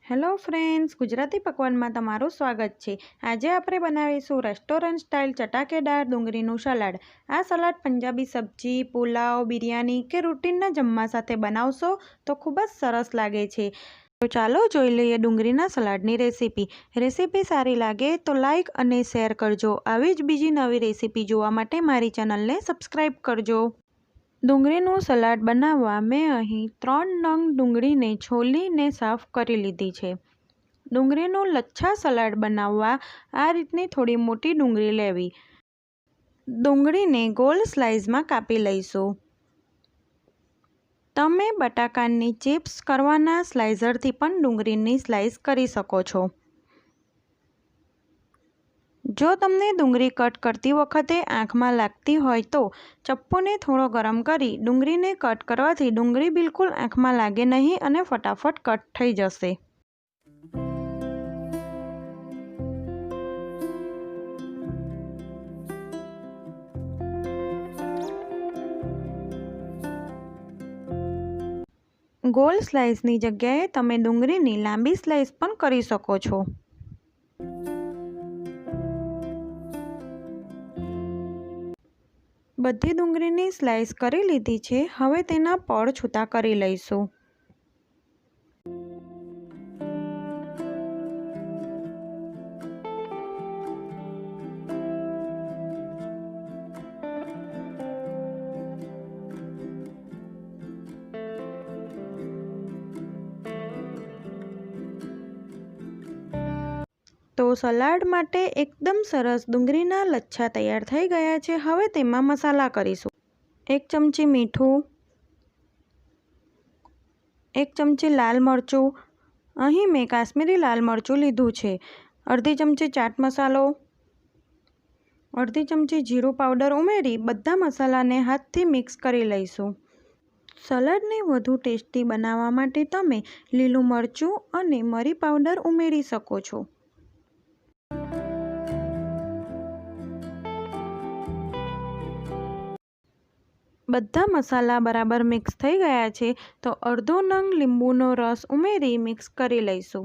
Hello friends, Gujarati પકવાનમાં તમારું સ્વાગત છે। આજે આપણે બનાવીશું રેસ્ટોરન્ટ સ્ટાઇલ ચટાકેદાર ડુંગળીનું સલાડ। આ સલાડ પંજાબી સબ્જી, પુલાવ, બિરયાની કે રૂટીનના જમવા સાથે બનાવશો તો ખૂબ જ સરસ લાગે છે। તો ચાલો જોઈ લઈએ ડુંગળીના સલાડની રેસીપી। રેસીપી સારી લાગે તો લાઇક અને શેર કરજો। આવી જ બીજી નવી રેસીપી જોવા માટે મારી ચેનલને સબસ્ક્રાઈબ કરજો। ડુંગળીનું સલાડ બનાવવા મેં અહીં 3 નંગ ડુંગળીને છોલીને સાફ કરી લીધી છે। ડુંગળીનું લચ્છા સલાડ બનાવવા આ રીતની થોડી મોટી ડુંગળી લેવી। ડુંગળીને ગોળ સ્લાઇસમાં કાપી લઈશું। તમે બટાકાની ચિપ્સ કરવાના સ્લાઇસરથી પણ ડુંગળીની સ્લાઇસ કરી શકો છો। જો તમને ડુંગળી કટ કરતી વખતે આંખમાં લાગતી હોય તો ચપ્પુને થોડો ગરમ કરી ડુંગળીને કટ કરવાથી ડુંગળી બિલકુલ આંખમાં લાગે નહીં અને ફટાફટ કટ થઈ જશે। ગોળ સ્લાઇસની જગ્યાએ તમે ડુંગળીની લાંબી સ્લાઇસ પણ કરી શકો છો। બધી ડુંગળીની સ્લાઇસ કરી લીધી છે। હવે તેના પડ છૂટા કરી લઈશું। તો સલાડ માટે એકદમ સરસ ડુંગળીના લચ્છા તૈયાર થઈ ગયા છે। હવે તેમાં મસાલા કરીશું। 1 ચમચી મીઠું, 1 ચમચી લાલ મરચું, અહીં મેં કાશ્મીરી લાલ મરચું લીધું છે, અડધી ચમચી ચાટ મસાલો, અડધી ચમચી જીરું પાવડર ઉમેરી બધા મસાલાને હાથથી મિક્સ કરી લઈશું। સલાડને વધુ ટેસ્ટી બનાવવા માટે તમે લીલું મરચું અને મરી પાવડર ઉમેરી શકો છો। બધા મસાલા બરાબર મિક્સ થઈ ગયા છે તો અડધો નંગ લીંબુનો રસ ઉમેરી મિક્સ કરી લઈશું।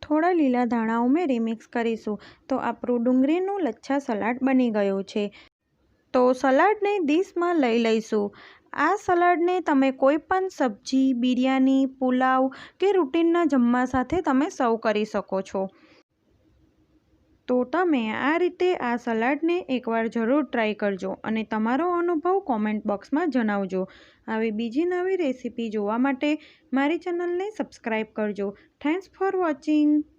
થોડા લીલા ધાણા ઉમેરી મિક્સ કરીશું તો આપણું ડુંગળીનું લચ્છા સલાડ બની ગયું છે। તો સલાડને ડીશમાં લઈ લઈશું। આ સલાડને તમે કોઈ પણ સબ્જી, બિરયાની, પુલાવ કે રૂટીનના જમવા સાથે તમે સર્વ કરી શકો છો। તો તમે આ રીતે આ સલાડને એકવાર જરૂર ટ્રાય કરજો અને તમારો અનુભવ કોમેન્ટ બોક્સમાં જણાવજો। આવી બીજી નવી રેસીપી જોવા માટે મારી ચેનલને સબસ્ક્રાઈબ કરજો। Thanks for watching.